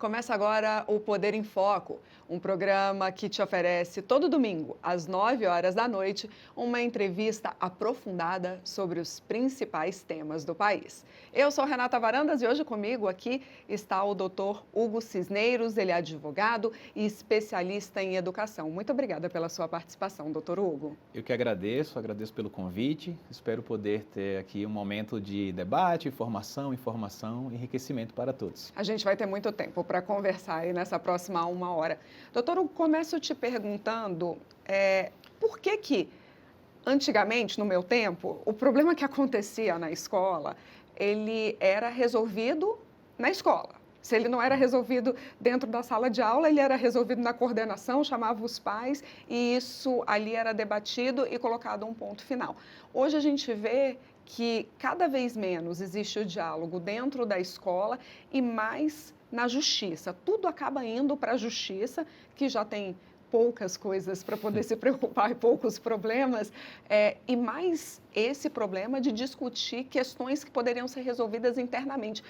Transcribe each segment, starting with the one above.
Começa agora o Poder em Foco, um programa que te oferece todo domingo, às 9 horas da noite, uma entrevista aprofundada sobre os principais temas do país. Eu sou Renata Varandas e hoje comigo aqui está o doutor Hugo Cisneiros, ele é advogado e especialista em educação. Muito obrigada pela sua participação, doutor Hugo. Eu que agradeço pelo convite. Espero poder ter aqui um momento de debate, informação, enriquecimento para todos. A gente vai ter muito tempo para conversar aí nessa próxima 1 hora. Doutor, eu começo te perguntando por que antigamente, no meu tempo, o problema que acontecia na escola, ele era resolvido na escola. Se ele não era resolvido dentro da sala de aula, ele era resolvido na coordenação, chamava os pais e isso ali era debatido e colocado um ponto final. Hoje a gente vê que cada vez menos existe o diálogo dentro da escola e mais na justiça. Tudo acaba indo para a justiça, que já tem poucas coisas para poder se preocupar e poucos problemas, e mais esse problema de discutir questões que poderiam ser resolvidas internamente.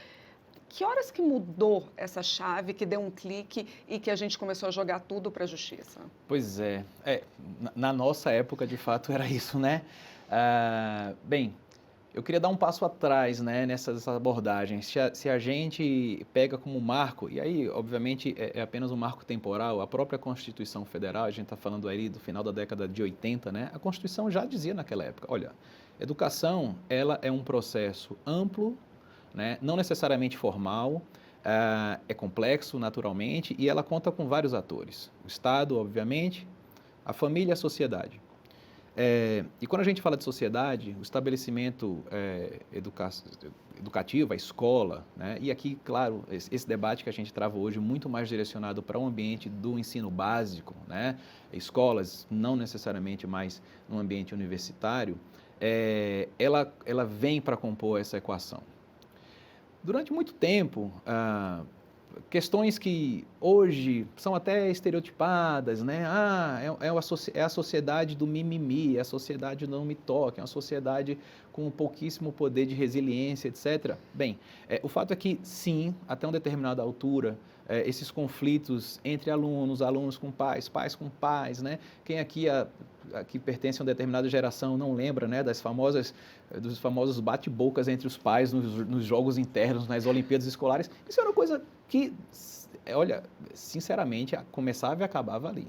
Que horas que mudou essa chave, que deu um clique e que a gente começou a jogar tudo para a justiça? Pois na nossa época, de fato, era isso, né? Bem, eu queria dar um passo atrás, né, nessas abordagens. Se a gente pega como marco, e aí, obviamente, é apenas um marco temporal, a própria Constituição Federal, a gente está falando aí do final da década de 80, né? A Constituição já dizia naquela época, olha, educação, ela é um processo amplo, né, não necessariamente formal, é complexo naturalmente e ela conta com vários atores. O Estado, obviamente, a família e a sociedade. E quando a gente fala de sociedade, o estabelecimento educativo, a escola, né, e aqui, claro, esse debate que a gente trava hoje muito mais direcionado para o ambiente do ensino básico, né, escolas não necessariamente mais no ambiente universitário, ela vem para compor essa equação. Durante muito tempo, questões que hoje são até estereotipadas, né? É a sociedade do mimimi, é a sociedade do não me toque, é uma sociedade com pouquíssimo poder de resiliência, etc. Bem, o fato é que, sim, até uma determinada altura, esses conflitos entre alunos, alunos com pais, pais com pais, né? Quem aqui pertence a uma determinada geração não lembra, né, dos famosos bate-bocas entre os pais nos jogos internos, nas Olimpíadas escolares. Isso era uma coisa que, olha, sinceramente, começava e acabava ali.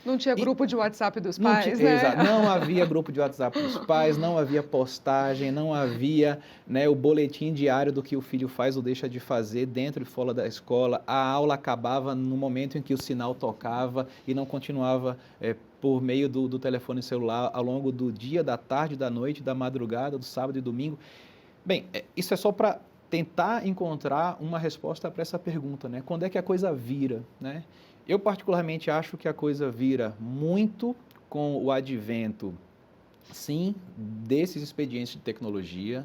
Não tinha grupo de WhatsApp dos pais, né? Exato, não havia grupo de WhatsApp dos pais, não havia postagem, não havia, né, o boletim diário do que o filho faz ou deixa de fazer dentro e fora da escola. A aula acabava no momento em que o sinal tocava e não continuava por meio do telefone celular ao longo do dia, da tarde, da noite, da madrugada, do sábado e domingo. Bem, isso é só para tentar encontrar uma resposta para essa pergunta, né? Quando é que a coisa vira, né? Eu particularmente acho que a coisa vira muito com o advento, sim, desses expedientes de tecnologia,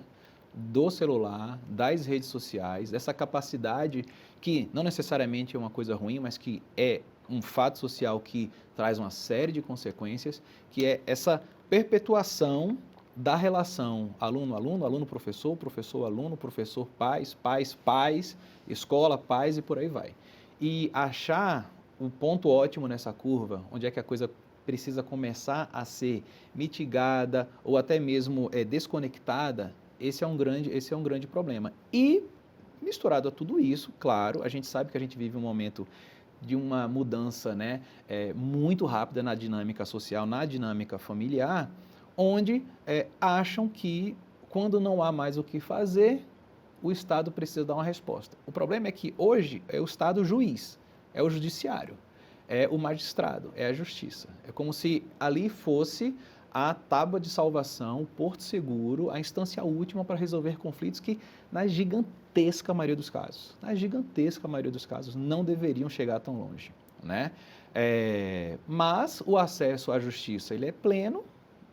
do celular, das redes sociais, dessa capacidade que não necessariamente é uma coisa ruim, mas que é um fato social que traz uma série de consequências, que é essa perpetuação da relação aluno-aluno, aluno-professor, professor-aluno, professor-pais, pais-pais, escola-pais e por aí vai. E achar o ponto ótimo nessa curva, onde é que a coisa precisa começar a ser mitigada ou até mesmo desconectada, esse é um grande problema. E, misturado a tudo isso, claro, a gente sabe que a gente vive um momento de uma mudança, né, muito rápida na dinâmica social, na dinâmica familiar, onde acham que, quando não há mais o que fazer, o Estado precisa dar uma resposta. O problema é que hoje é o Estado juiz, é o judiciário, é o magistrado, é a justiça. É como se ali fosse a tábua de salvação, o porto seguro, a instância última para resolver conflitos que, na gigantesca maioria dos casos, não deveriam chegar tão longe, né? Mas o acesso à justiça, ele é pleno,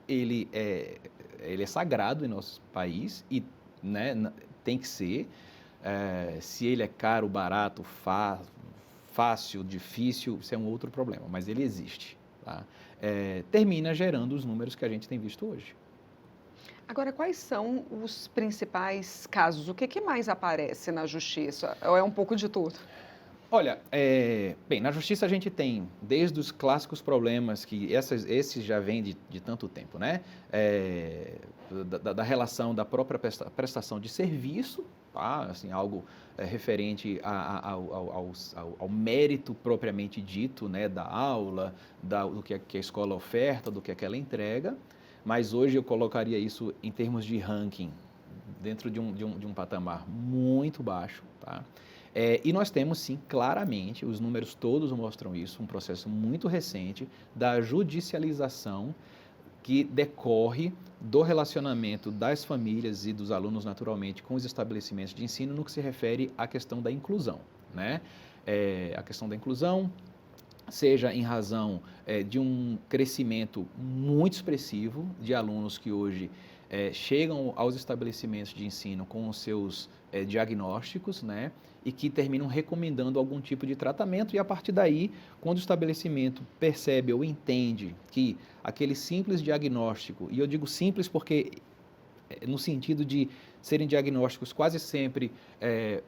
ele é sagrado em nosso país e, né, tem que ser. Se ele é caro, barato, fácil, difícil, isso é um outro problema, mas ele existe, tá? Termina gerando os números que a gente tem visto hoje. Agora, quais são os principais casos? O que mais aparece na justiça? Ou é um pouco de tudo? Olha, bem, na justiça a gente tem desde os clássicos problemas que esses já vêm de tanto tempo, né? Da relação da própria prestação de serviço, tá? Assim, algo referente ao mérito propriamente dito, né? Da aula, do que a escola oferta, do que ela entrega. Mas hoje eu colocaria isso em termos de ranking, dentro de um patamar muito baixo, tá? E nós temos, sim, claramente, os números todos mostram isso, um processo muito recente da judicialização que decorre do relacionamento das famílias e dos alunos, naturalmente, com os estabelecimentos de ensino no que se refere à questão da inclusão, né? A questão da inclusão, seja em razão de um crescimento muito expressivo de alunos que hoje chegam aos estabelecimentos de ensino com os seus diagnósticos, né, e que terminam recomendando algum tipo de tratamento, e a partir daí, quando o estabelecimento percebe ou entende que aquele simples diagnóstico, e eu digo simples porque no sentido de serem diagnósticos quase sempre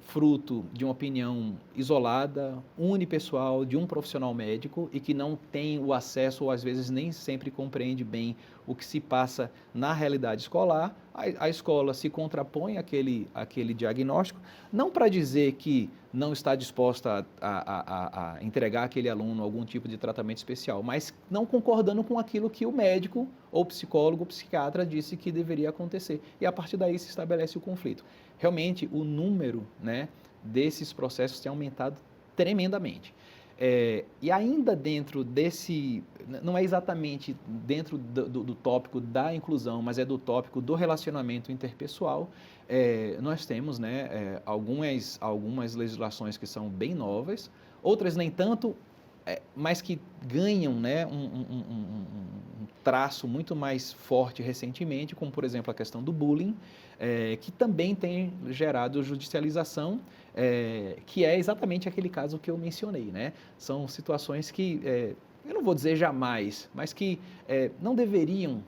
fruto de uma opinião isolada, unipessoal, de um profissional médico e que não tem o acesso ou às vezes nem sempre compreende bem o que se passa na realidade escolar, a escola se contrapõe àquele diagnóstico, não para dizer que não está disposta a entregar àquele aluno algum tipo de tratamento especial, mas não concordando com aquilo que o médico ou psicólogo ou psiquiatra disse que deveria acontecer. E a partir daí se estabelece o conflito. Realmente, o número, né, desses processos tem aumentado tremendamente. E ainda dentro desse, não é exatamente dentro do tópico da inclusão, mas é do tópico do relacionamento interpessoal, nós temos, né, algumas legislações que são bem novas, outras nem tanto, mas que ganham, né, um traço muito mais forte recentemente, como, por exemplo, a questão do bullying, que também tem gerado judicialização, que é exatamente aquele caso que eu mencionei, né? São situações que, eu não vou dizer jamais, mas que não deveriam,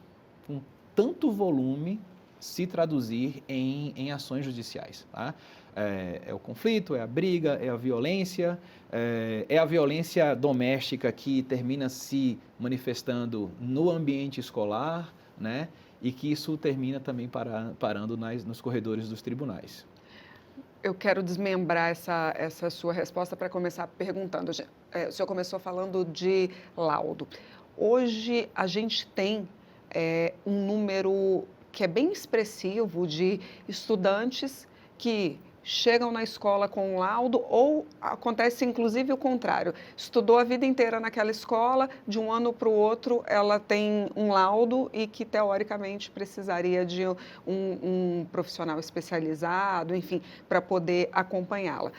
com tanto volume, se traduzir em ações judiciais, tá? É o conflito, é a briga, é a violência doméstica que termina se manifestando no ambiente escolar, né? E que isso termina também parando nos corredores dos tribunais. Eu quero desmembrar essa sua resposta para começar perguntando. O senhor começou falando de laudo. Hoje, a gente tem um número que é bem expressivo de estudantes que chegam na escola com um laudo ou acontece inclusive o contrário. Estudou a vida inteira naquela escola, de um ano para o outro ela tem um laudo e que teoricamente precisaria de um profissional especializado, enfim, para poder acompanhá-la.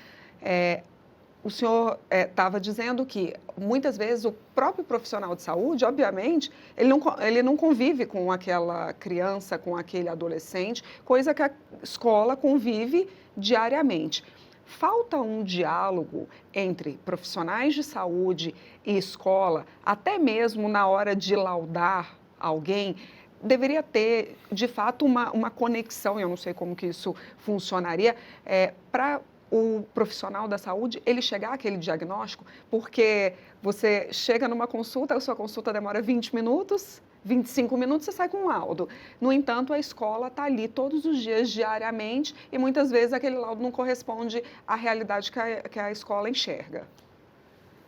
O senhor estava dizendo que, muitas vezes, o próprio profissional de saúde, obviamente, ele não convive com aquela criança, com aquele adolescente, coisa que a escola convive diariamente. Falta um diálogo entre profissionais de saúde e escola, até mesmo na hora de laudar alguém. Deveria ter, de fato, uma conexão, eu não sei como que isso funcionaria, para o profissional da saúde, ele chegar àquele diagnóstico, porque você chega numa consulta, a sua consulta demora 20 minutos, 25 minutos, você sai com um laudo. No entanto, a escola está ali todos os dias, diariamente, e muitas vezes aquele laudo não corresponde à realidade que a escola enxerga.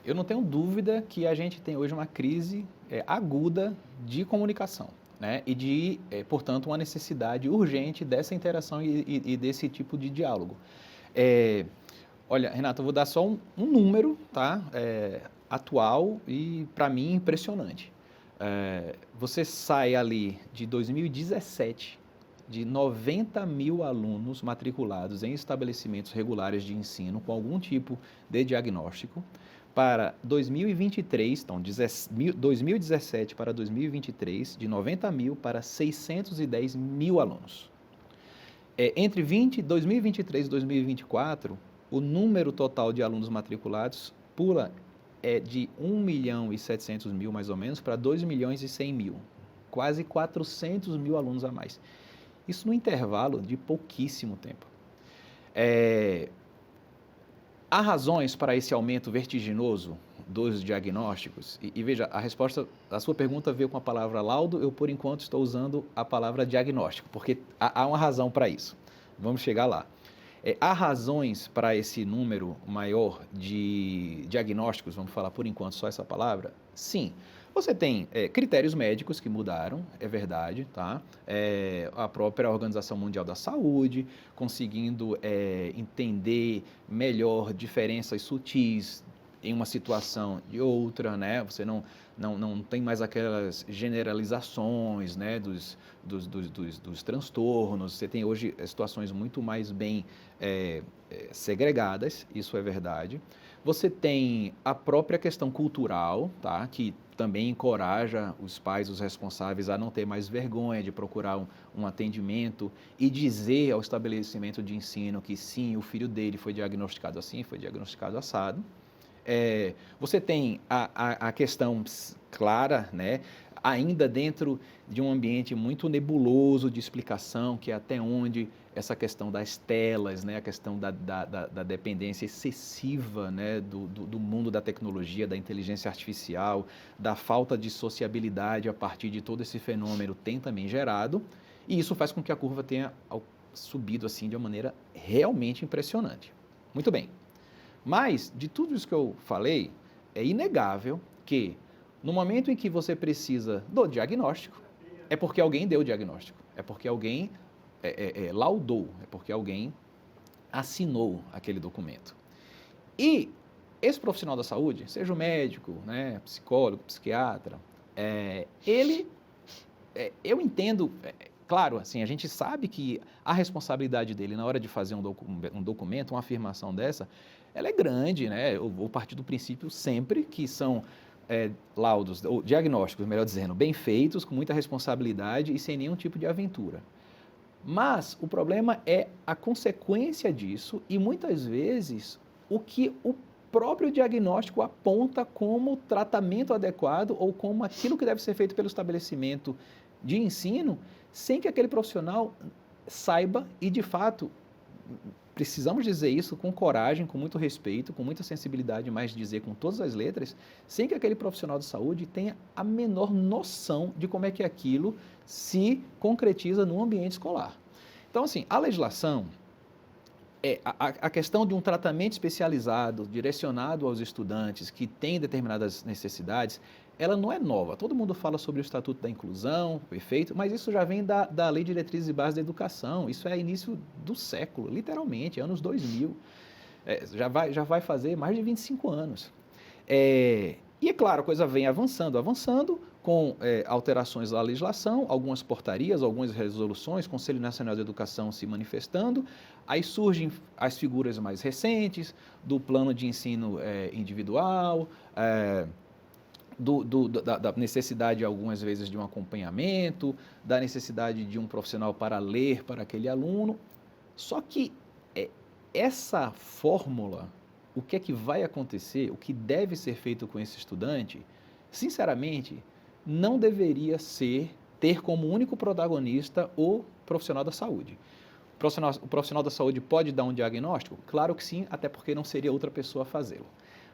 Eu não tenho dúvida que a gente tem hoje uma crise aguda de comunicação, né? E portanto, uma necessidade urgente dessa interação e desse tipo de diálogo. Olha, Renato, eu vou dar só um número, tá? Atual e, para mim, impressionante. Você sai ali de 2017, de 90 mil alunos matriculados em estabelecimentos regulares de ensino com algum tipo de diagnóstico, para 2023, então 2017 para 2023, de 90 mil para 610 mil alunos. Entre 2023 e 2024, o número total de alunos matriculados pula de 1.700.000, mais ou menos, para 2.100.000. Quase 400 mil alunos a mais. Isso no intervalo de pouquíssimo tempo. Há razões para esse aumento vertiginoso dos diagnósticos? E veja, a resposta à sua pergunta veio com a palavra laudo, eu por enquanto estou usando a palavra diagnóstico, porque há uma razão para isso. Vamos chegar lá. Há razões para esse número maior de diagnósticos, vamos falar por enquanto só essa palavra? Sim. Você tem critérios médicos que mudaram, é verdade, tá? A própria Organização Mundial da Saúde conseguindo entender melhor diferenças sutis em uma situação de outra, né? Você não tem mais aquelas generalizações, né, dos transtornos. Você tem hoje situações muito mais bem segregadas, isso é verdade. Você tem a própria questão cultural, tá? Que também encoraja os pais, os responsáveis, a não ter mais vergonha de procurar um atendimento e dizer ao estabelecimento de ensino que sim, o filho dele foi diagnosticado assim, foi diagnosticado assado. Você tem a questão clara, né? Ainda dentro de um ambiente muito nebuloso de explicação, que é até onde essa questão das telas, né? A questão da dependência excessiva, né? do mundo da tecnologia, da inteligência artificial, da falta de sociabilidade a partir de todo esse fenômeno tem também gerado, e isso faz com que a curva tenha subido assim de uma maneira realmente impressionante. Muito bem. Mas, de tudo isso que eu falei, é inegável que, no momento em que você precisa do diagnóstico, é porque alguém deu o diagnóstico, é porque alguém laudou, é porque alguém assinou aquele documento. E esse profissional da saúde, seja o médico, né, psicólogo, psiquiatra, eu entendo, claro, assim, a gente sabe que a responsabilidade dele na hora de fazer um documento, uma afirmação dessa, ela é grande, né? Eu vou partir do princípio sempre que são laudos, ou diagnósticos, melhor dizendo, bem feitos, com muita responsabilidade e sem nenhum tipo de aventura. Mas o problema é a consequência disso e muitas vezes o que o próprio diagnóstico aponta como tratamento adequado ou como aquilo que deve ser feito pelo estabelecimento de ensino, sem que aquele profissional saiba e, de fato, precisamos dizer isso com coragem, com muito respeito, com muita sensibilidade, mas dizer com todas as letras, sem que aquele profissional de saúde tenha a menor noção de como é que aquilo se concretiza no ambiente escolar. Então, assim, a legislação, a questão de um tratamento especializado, direcionado aos estudantes que têm determinadas necessidades, ela não é nova. Todo mundo fala sobre o Estatuto da Inclusão, perfeito, mas isso já vem da Lei de Diretrizes e Bases da Educação. Isso é início do século, literalmente, anos 2000. Já vai fazer mais de 25 anos. E é claro, a coisa vem avançando com alterações à legislação, algumas portarias, algumas resoluções, Conselho Nacional de Educação se manifestando, aí surgem as figuras mais recentes do plano de ensino individual, da necessidade, algumas vezes, de um acompanhamento, da necessidade de um profissional para ler para aquele aluno. Só que essa fórmula, o que é que vai acontecer, o que deve ser feito com esse estudante, sinceramente, não deveria ter como único protagonista o profissional da saúde. O profissional da saúde pode dar um diagnóstico? Claro que sim, até porque não seria outra pessoa a fazê-lo.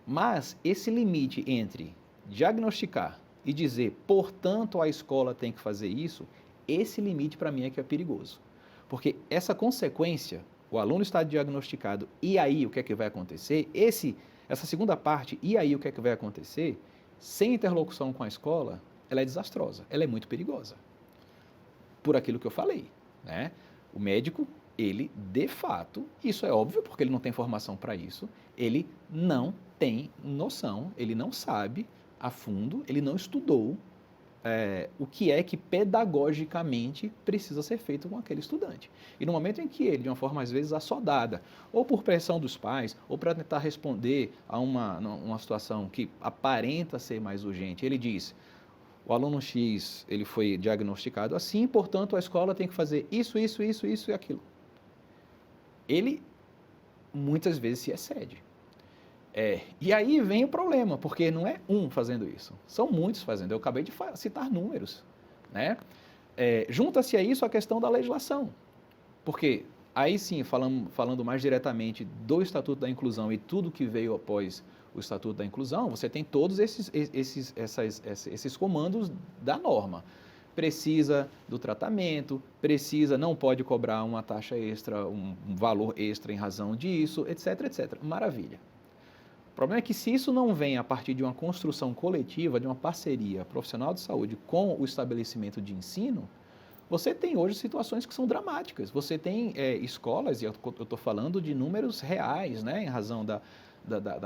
Mas esse limite entre diagnosticar e dizer, portanto, a escola tem que fazer isso, esse limite para mim é que é perigoso. Porque essa consequência, o aluno está diagnosticado, e aí o que é que vai acontecer? Essa segunda parte, e aí o que é que vai acontecer? Sem interlocução com a escola, ela é desastrosa, ela é muito perigosa. Por aquilo que eu falei, né? O médico, ele, de fato, isso é óbvio, porque ele não tem formação para isso, ele não tem noção, ele não sabe a fundo, ele não estudou o que é que pedagogicamente precisa ser feito com aquele estudante. E no momento em que ele, de uma forma às vezes assodada, ou por pressão dos pais, ou para tentar responder a uma situação que aparenta ser mais urgente, ele diz, o aluno X, ele foi diagnosticado assim, portanto a escola tem que fazer isso e aquilo. Ele muitas vezes se excede. E aí vem o problema, porque não é um fazendo isso, são muitos fazendo. Eu acabei de citar números, né? Junta-se a isso a questão da legislação, porque Aí sim, falando mais diretamente do Estatuto da Inclusão e tudo que veio após o Estatuto da Inclusão, você tem todos esses comandos da norma. Precisa do tratamento, não pode cobrar uma taxa extra, um valor extra em razão disso, etc, etc. Maravilha. O problema é que se isso não vem a partir de uma construção coletiva, de uma parceria profissional de saúde com o estabelecimento de ensino, você tem hoje situações que são dramáticas. Você tem escolas, e eu estou falando de números reais, né, em razão da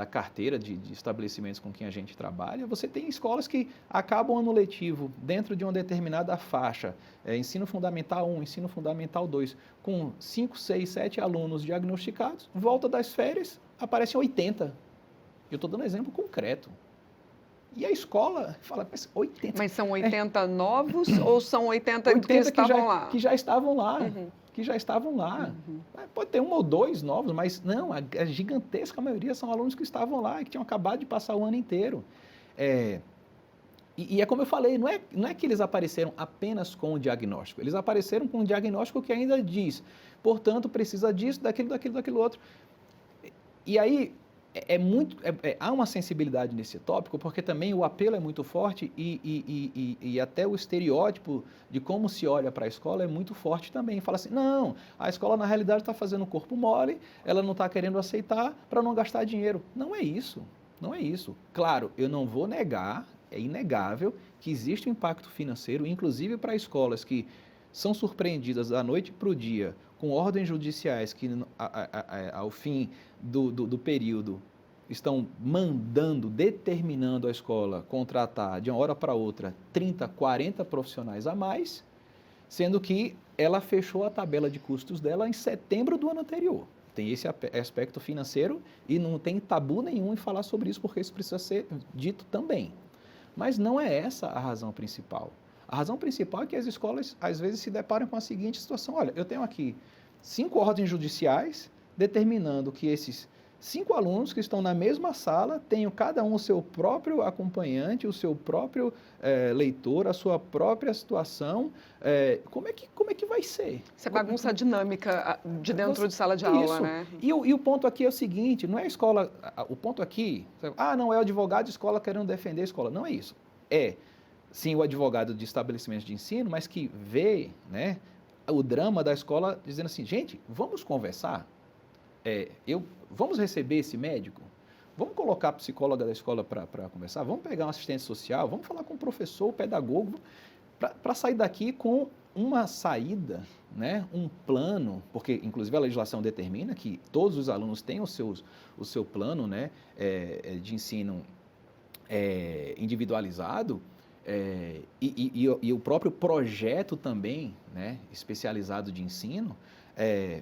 carteira de estabelecimentos com quem a gente trabalha. Você tem escolas que acabam o ano letivo dentro de uma determinada faixa, ensino fundamental 1, ensino fundamental 2, com 5, 6, 7 alunos diagnosticados, volta das férias, aparecem 80. Eu estou dando exemplo concreto. E a escola fala, 80. Mas são 80 novos ou são 80 que estavam lá? Que já estavam lá. Uhum. Que já estavam lá. Uhum. Pode ter um ou dois novos, mas não, a gigantesca maioria são alunos que estavam lá e que tinham acabado de passar o ano inteiro. E é como eu falei, não é que eles apareceram apenas com o diagnóstico, eles apareceram com um diagnóstico que ainda diz, portanto, precisa disso, daquilo outro. E aí, há uma sensibilidade nesse tópico, porque também o apelo é muito forte e até o estereótipo de como se olha para a escola é muito forte também. Fala assim, não, a escola na realidade está fazendo um corpo mole, ela não está querendo aceitar para não gastar dinheiro. Não é isso, não é isso. Claro, eu não vou negar, é inegável que existe um impacto financeiro, inclusive para escolas que são surpreendidas da noite para o dia com ordens judiciais que, ao fim do período, estão determinando a escola contratar de uma hora para outra 30, 40 profissionais a mais, sendo que ela fechou a tabela de custos dela em setembro do ano anterior. Tem esse aspecto financeiro e não tem tabu nenhum em falar sobre isso, porque isso precisa ser dito também. Mas não é essa a razão principal. A razão principal é que as escolas, às vezes, se deparam com a seguinte situação. Olha, eu tenho aqui 5 ordens judiciais determinando que esses 5 alunos que estão na mesma sala tenham cada um o seu próprio acompanhante, o seu próprio leitor, a sua própria situação. Como é que vai ser? Você bagunça a dinâmica de dentro de sala de aula, né? E o ponto aqui é o seguinte, não é a escola... O ponto aqui... não é o advogado de escola querendo defender a escola. Não é isso. Sim, o advogado de estabelecimento de ensino, mas que vê, né, o drama da escola dizendo assim, gente, vamos conversar? Vamos receber esse médico? Vamos colocar a psicóloga da escola para conversar? Vamos pegar um assistente social? Vamos falar com o professor, o pedagogo, para sair daqui com uma saída, né, um plano, porque inclusive a legislação determina que todos os alunos têm o seu plano, né, de ensino individualizado, e o próprio projeto também, né, especializado de ensino.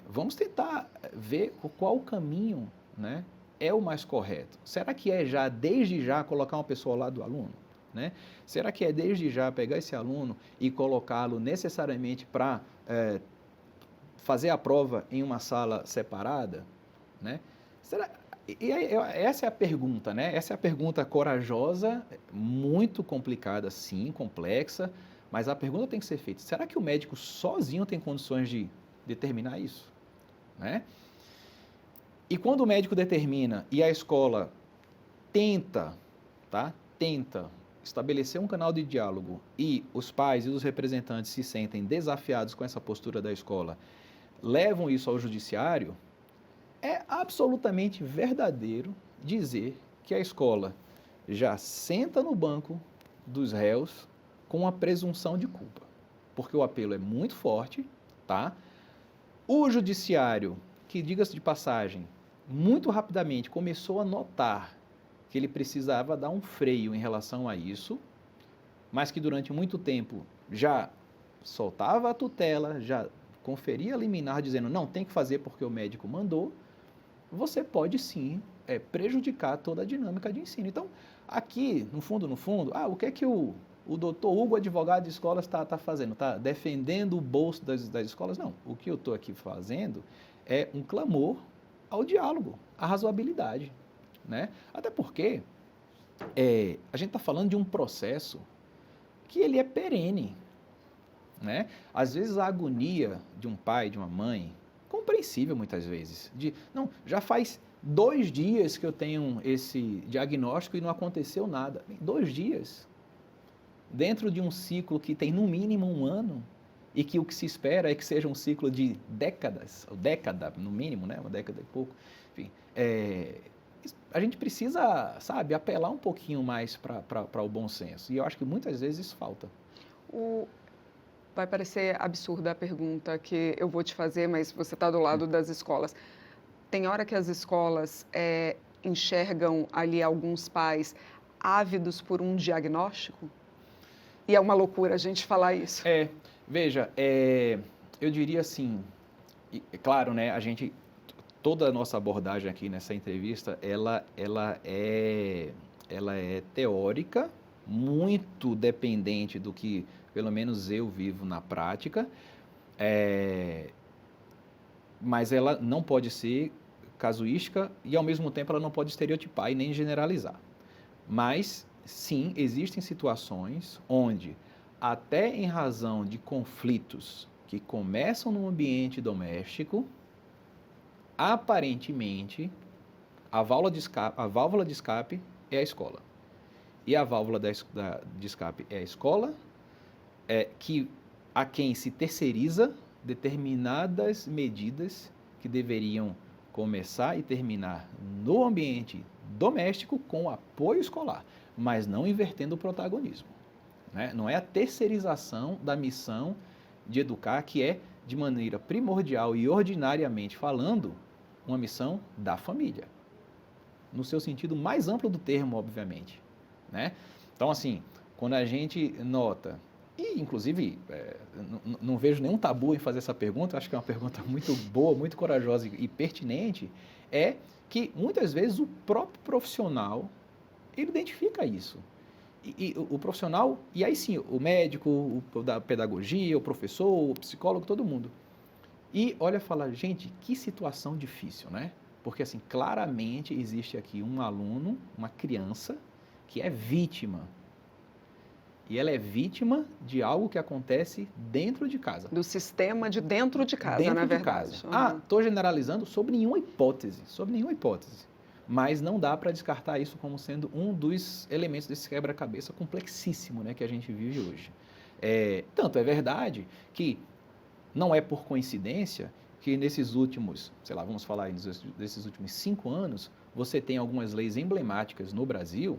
Vamos tentar ver qual o caminho, né, é o mais correto. Será que é desde já colocar uma pessoa ao lado do aluno? Né? Será que é desde já pegar esse aluno e colocá-lo necessariamente para fazer a prova em uma sala separada? Né? Essa é a pergunta, né? Essa é a pergunta corajosa, muito complicada, sim, complexa, mas a pergunta tem que ser feita. Será que o médico sozinho tem condições de determinar isso? Né? E quando o médico determina e a escola tenta estabelecer um canal de diálogo e os pais e os representantes se sentem desafiados com essa postura da escola, levam isso ao judiciário, é absolutamente verdadeiro dizer que a escola já senta no banco dos réus com a presunção de culpa, porque o apelo é muito forte, tá? O judiciário, que diga-se de passagem, muito rapidamente começou a notar que ele precisava dar um freio em relação a isso, mas que durante muito tempo já soltava a tutela, já conferia a liminar dizendo não, tem que fazer porque o médico mandou, você pode sim prejudicar toda a dinâmica de ensino. Então, aqui, no fundo, o que é que o doutor Hugo, advogado de escolas, está fazendo? Está defendendo o bolso das escolas? Não, o que eu estou aqui fazendo é um clamor ao diálogo, à razoabilidade. Né? Até porque a gente está falando de um processo que ele é perene. Né? Às vezes a agonia de um pai, de uma mãe, compreensível muitas vezes. Não, já faz 2 dias que eu tenho esse diagnóstico e não aconteceu nada. 2 dias. Dentro de um ciclo que tem no mínimo 1 ano, e que o que se espera é que seja um ciclo de décadas, ou década no mínimo, né? 1 década e pouco. Enfim, a gente precisa, sabe, apelar um pouquinho mais para o bom senso. E eu acho que muitas vezes isso falta. Vai parecer absurda a pergunta que eu vou te fazer, mas você está do lado das escolas. Tem hora que as escolas enxergam ali alguns pais ávidos por um diagnóstico? E é uma loucura a gente falar isso. Veja, eu diria assim, claro, né, toda a nossa abordagem aqui nessa entrevista, ela é teórica, muito dependente do que, pelo menos eu vivo na prática, mas ela não pode ser casuística e, ao mesmo tempo, ela não pode estereotipar e nem generalizar. Mas, sim, existem situações onde, até em razão de conflitos que começam no ambiente doméstico, aparentemente, a válvula de escape é a escola. E a válvula de escape é a escola, a quem se terceiriza determinadas medidas que deveriam começar e terminar no ambiente doméstico com apoio escolar, mas não invertendo o protagonismo. Né? Não é a terceirização da missão de educar que é, de maneira primordial e ordinariamente falando, uma missão da família. No seu sentido mais amplo do termo, obviamente. Né? Então, assim, quando a gente nota, e inclusive não vejo nenhum tabu em fazer essa pergunta, acho que é uma pergunta muito boa, muito corajosa e pertinente, é que muitas vezes o próprio profissional, ele identifica isso. E o profissional, e aí sim, o médico, o da pedagogia, o professor, o psicólogo, todo mundo. E olha e fala, gente, que situação difícil, né? Porque, assim, claramente existe aqui um aluno, uma criança, que é vítima. E ela é vítima de algo que acontece dentro de casa. Do sistema de dentro de casa, na verdade. Dentro de casa. Estou generalizando sob nenhuma hipótese, Mas não dá para descartar isso como sendo um dos elementos desse quebra-cabeça complexíssimo, né, que a gente vive hoje. Tanto é verdade que não é por coincidência que nesses últimos, vamos falar aí desses últimos 5 anos, você tem algumas leis emblemáticas no Brasil,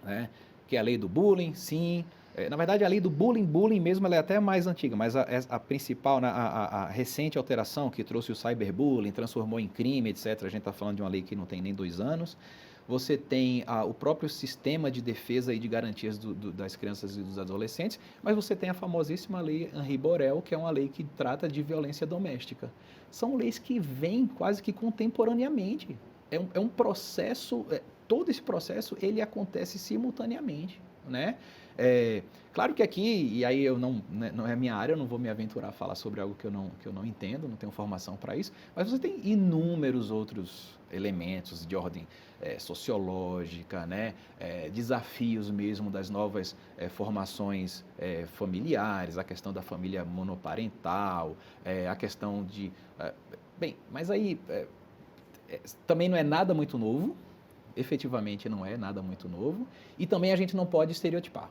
né, que é a lei do bullying, sim. Na verdade, a lei do bullying mesmo, ela é até mais antiga, mas a principal, a recente alteração que trouxe o cyberbullying, transformou em crime, etc. A gente está falando de uma lei que não tem nem 2 anos. Você tem o próprio sistema de defesa e de garantias das crianças e dos adolescentes, mas você tem a famosíssima lei Henri Borel, que é uma lei que trata de violência doméstica. São leis que vêm quase que contemporaneamente. É um processo, todo esse processo, ele acontece simultaneamente, né? Claro que aqui, e aí não é minha área, eu não vou me aventurar a falar sobre algo que eu não entendo, não tenho formação para isso, mas você tem inúmeros outros elementos de ordem sociológica, né? Desafios mesmo das novas formações familiares, a questão da família monoparental, a questão de... mas aí também não é nada muito novo, efetivamente não é nada muito novo, e também a gente não pode estereotipar.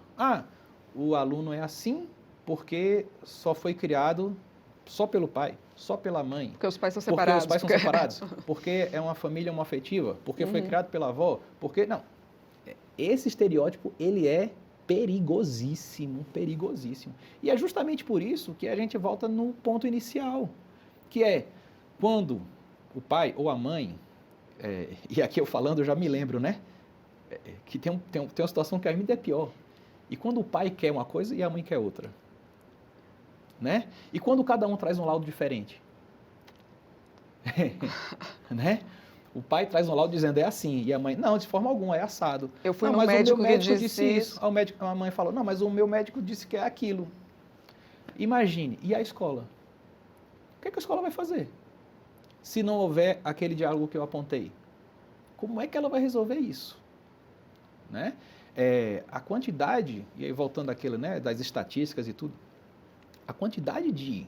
O aluno é assim porque só foi criado só pelo pai, só pela mãe. Porque os pais são separados. Porque os pais são separados, porque é uma família homoafetiva, porque foi criado pela avó, porque... Não, esse estereótipo, ele é perigosíssimo, perigosíssimo. E é justamente por isso que a gente volta no ponto inicial, que é quando o pai ou a mãe... e aqui eu falando, eu já me lembro, né? Que tem uma situação que ainda é pior. E quando o pai quer uma coisa e a mãe quer outra. Né? E quando cada um traz um laudo diferente. Né? O pai traz um laudo dizendo é assim, e a mãe, não, de forma alguma, é assado. Eu fui no médico que disse isso. A mãe falou, não, mas o meu médico disse que é aquilo. Imagine, e a escola? O que a escola vai fazer? Se não houver aquele diálogo que eu apontei, como é que ela vai resolver isso? Né? A quantidade, e aí voltando àquilo, né, das estatísticas e tudo, a quantidade de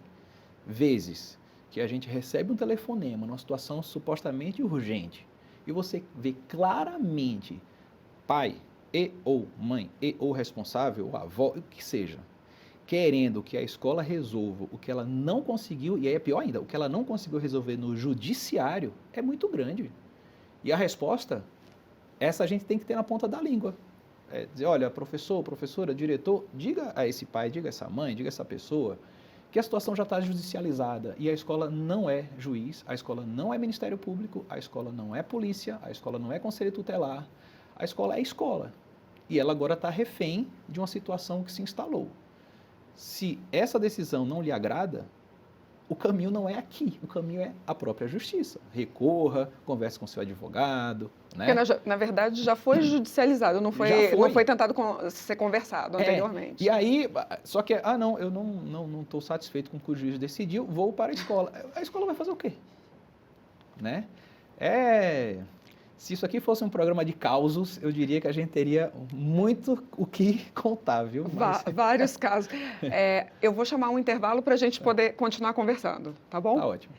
vezes que a gente recebe um telefonema numa situação supostamente urgente e você vê claramente pai e ou mãe e ou responsável, ou avó, o que seja, querendo que a escola resolva o que ela não conseguiu, e aí é pior ainda, o que ela não conseguiu resolver no judiciário é muito grande. E a resposta, essa a gente tem que ter na ponta da língua. É dizer, olha, professor, professora, diretor, diga a esse pai, diga a essa mãe, diga a essa pessoa que a situação já está judicializada e a escola não é juiz, a escola não é Ministério Público, a escola não é polícia, a escola não é conselho tutelar, a escola é escola. E ela agora está refém de uma situação que se instalou. Se essa decisão não lhe agrada, o caminho não é aqui, o caminho é a própria justiça. Recorra, converse com seu advogado, né? Porque, na verdade, já foi judicializado, não foi tentado ser conversado anteriormente. E aí, só que, não, eu não estou satisfeito com o que o juiz decidiu, vou para a escola. A escola vai fazer o quê? Né? Se isso aqui fosse um programa de causos, eu diria que a gente teria muito o que contar, viu? Vários casos. Eu vou chamar um intervalo para a gente poder continuar conversando, tá bom? Tá ótimo.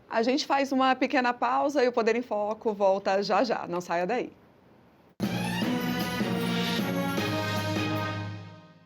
A gente faz uma pequena pausa e o Poder em Foco volta já já. Não saia daí.